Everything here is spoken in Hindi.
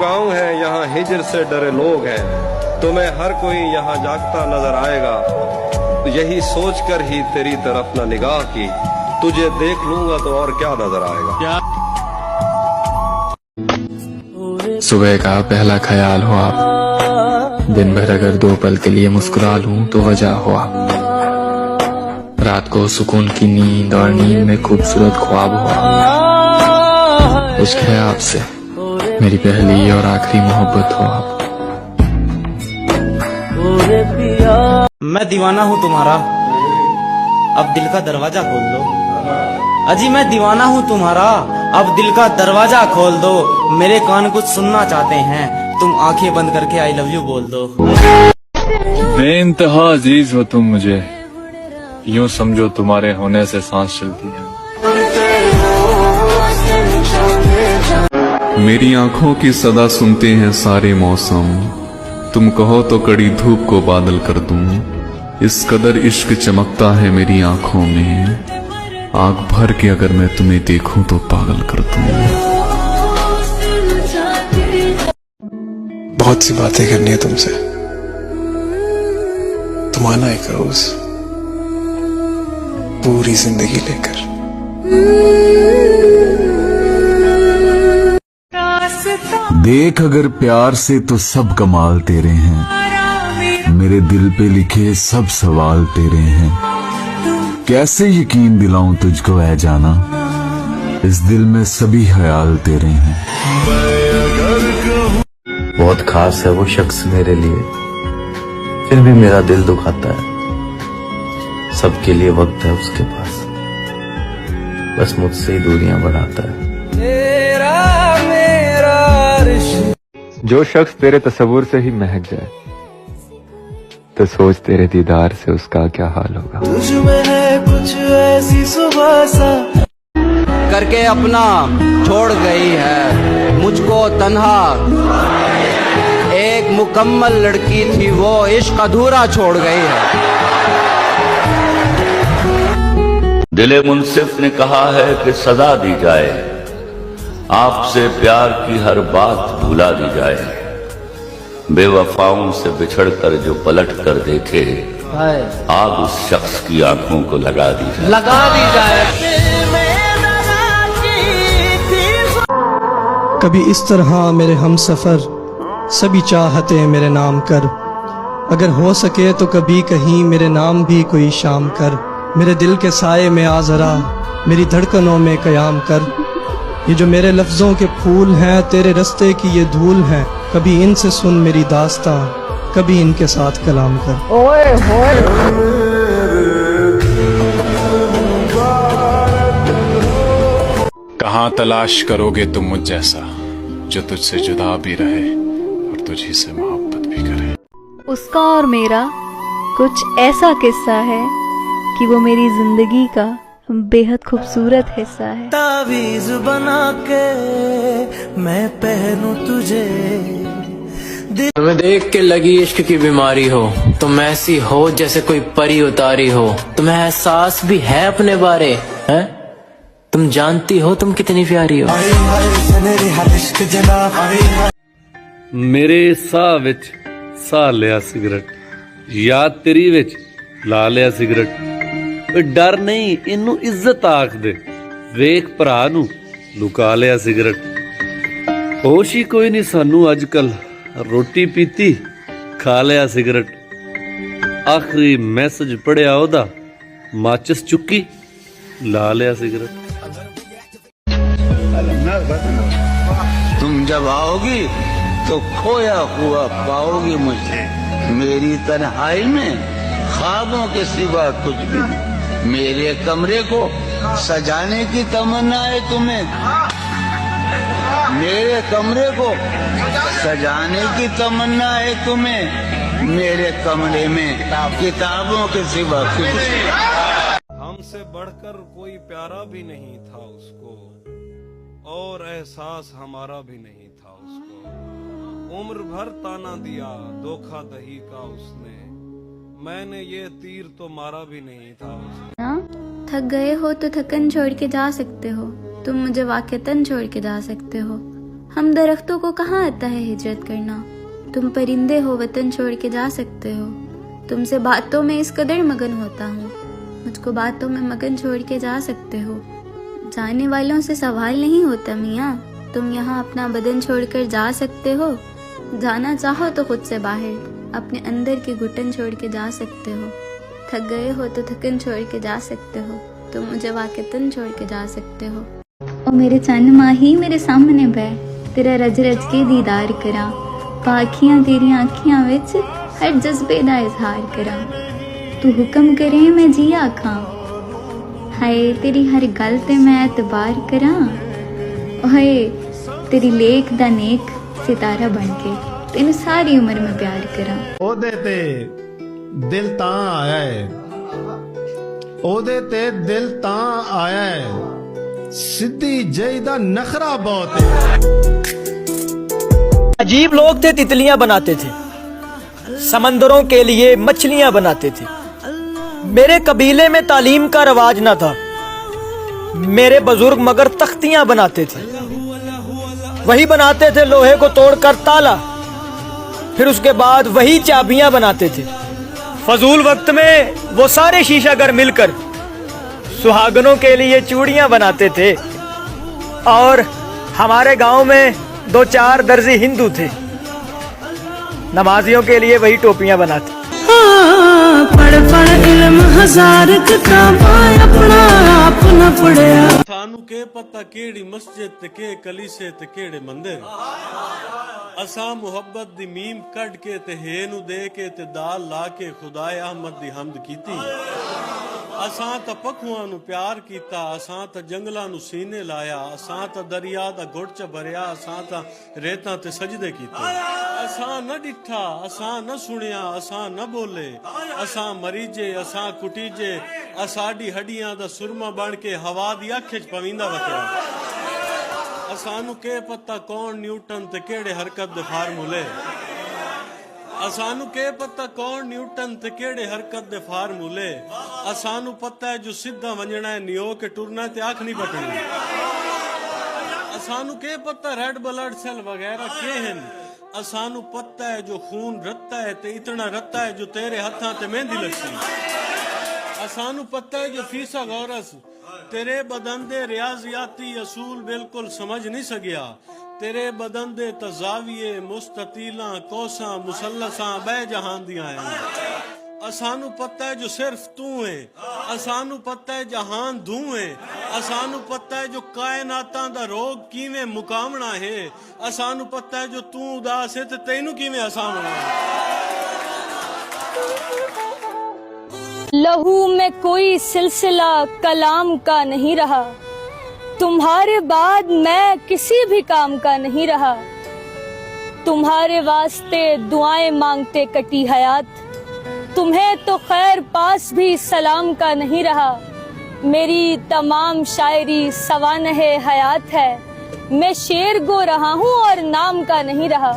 गांव है, यहाँ हिजर से डरे लोग हैं। तुम्हें हर कोई यहाँ जागता नजर आएगा। यही सोचकर ही तेरी तरफ न निगाह की, तुझे देख लूंगा तो और क्या नजर आएगा। सुबह का पहला ख्याल हो आप, दिन भर अगर 2 पल के लिए मुस्कुरा लूं तो वजह हो आप। रात को सुकून की नींद और नींद में खूबसूरत ख्वाब हो आप। इश्क है आपसे मेरी पहली और आखिरी मोहब्बत हो आप। मैं दीवाना हूँ तुम्हारा, अब दिल का दरवाजा खोल दो। अजी मैं दीवाना हूँ तुम्हारा, अब दिल का दरवाजा खोल दो। मेरे कान कुछ सुनना चाहते हैं, तुम आंखें बंद करके आई लव यू बोल दो। बेइंतहा अजीज हो तुम मुझे, यूं समझो तुम्हारे होने से सांस चलती है। मेरी आंखों की सदा सुनते हैं सारे मौसम, तुम कहो तो कड़ी धूप को बादल कर दूं। इस कदर इश्क चमकता है मेरी आंखों में, आंख भर के अगर मैं तुम्हें देखूं तो पागल कर दूं। बहुत सी बातें करनी है तुमसे, तुम आना एक रोज पूरी जिंदगी लेकर। देख अगर प्यार से तो सब कमाल तेरे हैं, मेरे दिल पे लिखे सब सवाल तेरे हैं। कैसे यकीन दिलाऊं तुझको ऐ जाना, इस दिल में सभी ख्याल तेरे हैं। बहुत खास है वो शख्स मेरे लिए, फिर भी मेरा दिल दुखाता है। सबके लिए वक्त है उसके पास, बस मुझसे ही दूरियां बढ़ाता है। जो शख्स तेरे तस्वुर से ही महक जाए, तो सोच तेरे दीदार से उसका क्या हाल होगा। तुझमें है कुछ ऐसी सुबह सा करके अपना छोड़ गई है मुझको तन्हा। एक मुकम्मल लड़की थी वो, इश्क अधूरा छोड़ गई है। दिले मुंसिफ ने कहा है कि सजा दी जाए, आपसे प्यार की हर बात भुला दी जाए। बेवफाओं से बिछड़कर जो पलट कर देखे, आग उस शख्स की आंखों को लगा दी जाए। कभी इस तरह मेरे हम सफर सभी चाहते मेरे नाम कर। अगर हो सके तो कभी कहीं मेरे नाम भी कोई शाम कर। मेरे दिल के साए में आ जरा, मेरी धड़कनों में कयाम कर। ये जो मेरे लफ्जों के फूल हैं, तेरे रस्ते की ये धूल हैं। कभी इनसे सुन मेरी दास्तां, कभी इनके साथ कलाम कर। ओए होए कहाँ तलाश करोगे तुम मुझ जैसा, जो तुझसे जुदा भी रहे और तुझी से मोहब्बत भी करे। उसका और मेरा कुछ ऐसा किस्सा है कि वो मेरी जिंदगी का बेहद खूबसूरत हिस्सा है। तावीज बना के मैं पहनूं तुझे। तुम्हें देख के लगी इश्क की बीमारी हो, तुम ऐसी हो जैसे कोई परी उतारी हो। तुम्हें एहसास भी है अपने बारे, हैं? तुम जानती हो तुम कितनी प्यारी हो। मेरे साह विच साह लिया सिगरेट, याद तेरी विच ला लिया सिगरेट। डर नहीं इनू इज्जत आख दे, वेख भरा नू लुका लिया सिगरेट। होश ही कोई नहीं सानू अजकल, रोटी पीती खा लिया सिगरेट। आखिरी मैसेज पढ़िया ओदा, माचिस चुकी ला लिया सिगरेट। तुम जब आओगी तो खोया हुआ पाओगी मुझे, मेरी तन्हाई में ख्वाबों के सिवा कुछ भी नहीं। मेरे कमरे को सजाने की तमन्ना है तुम्हें, मेरे कमरे को सजाने की तमन्ना है तुम्हें। मेरे कमरे में किताबों के सिवा कुछ नहीं। हमसे बढ़कर कोई प्यारा भी नहीं था उसको, और एहसास हमारा भी नहीं था उसको। उम्र भर ताना दिया धोखा दही का उसने, मैंने ये तीर तो मारा भी नहीं था उसने। थक गए हो तो थकन छोड़ के जा सकते हो, तुम मुझे वाक़तन छोड़ के जा सकते हो। हम दरख्तों को कहाँ आता है हिजरत करना। तुम परिंदे हो, वतन छोड़ के जा सकते हो। तुमसे बातों में इस कदर मगन होता हूँ, मुझको बातों में मगन छोड़ के जा सकते हो। जाने वालों से सवाल नहीं होता मियाँ, तुम यहाँ अपना बदन छोड़कर जा सकते हो। जाना चाहो तो खुद से बाहर अपने अंदर की घुटन छोड़ के जा सकते हो। थक गए हो तो थकन छोड़ के जा सकते हो, तुम मुझे वाके तन छोड़ के जा सकते हो। ओ मेरे चन्न माही मेरे सामने बैठ, तेरा रज रज के दीदार करा, पाखियां तेरी आँखियां विच हर जज्बे दा इजहार करा। तू हुक्म करे मैं जी आखां, हाय तेरी हर गल ते मैं एतबार करा। ओए तेरी लेख दा नेक सितारा बनके तेनू सारी उम्र में प्यार करा। ओदे ते दिल तां आया है, ओदे ते दिल तां आया है, सिद्धी जई दा नखरा बहुत है। अजीब लोग थे, तितलियां बनाते थे, समंदरों के लिए मछलियां बनाते थे। मेरे कबीले में तालीम का रवाज न था, मेरे बुजुर्ग मगर तख्तियां बनाते थे। वही बनाते थे लोहे को तोड़कर ताला, फिर उसके बाद वही चाबियां बनाते थे। फजूल वक्त में वो सारे शीशागर मिलकर सुहागनों के लिए चूड़ियां बनाते थे। और हमारे गांव में 2-4 दर्जी हिंदू थे, नमाजियों के लिए वही टोपियां बनाते। पढ़ पढ़ इल्म हजार किताबां अपना आप न पढ़िया। थानू के पता केड़ी मस्जिद ते के कलीसे ते केड़े मंदिर। असा मुहब्बत दी मीम कट के ते हे नु दे के ते दाल ला के खुदाए अहमद दी हमद कीती। असा त पखुआं नु प्यार कीता, असा त जंगलां नु सीने लाया, असा त दरिया दा गुड़ च भरिया, असा त रेतां ते सजदे कीते। असा न डिठा, असा न सुनिया, असा न बोले, असा मरीजे, असा कुटीजे, असाडी हड्डियां दा सुरमा बन के हवा दी अख च पवींदा वतया। असानू के पता कौन न्यूटन ते केड़े हरकत दे फार्मूले। असानू के पता कौन न्यूटन ते केड़े हरकत दे फार्मूले। असानू पता है जो सीधा वंजना है नियो के टुरना ते आँख नहीं पकड़नी। असानू के पता रेड ब्लड सेल वगैरह के हैं। असानू पता है जो खून रत्ता है ते इतना रत्ता है जो तेरे हथा ते मेहंदी लगती। असानू पता है जो फीसा गौरस तेरे बदन दे रियाजियाती असूल बिल्कुल समझ नहीं सकिया। तेरे बदन दे तजाविये मुस्ततीला कोसा मुसल्लसा बे जहान दिया है। असानू पता है जो सिर्फ तू है। असानू पता है जहान तू है। असानू पता है जो कायनातां दा रोग किवें मुकामना है। असानू पता है जो तू उदास है ते तैनू किवें हसावना है। लहू में कोई सिलसिला कलाम का नहीं रहा, तुम्हारे बाद मैं किसी भी काम का नहीं रहा। तुम्हारे वास्ते दुआएं मांगते कटी हयात, तुम्हें तो खैर पास भी सलाम का नहीं रहा। मेरी तमाम शायरी सवानह हयात है, मैं शेर गो रहा हूँ और नाम का नहीं रहा।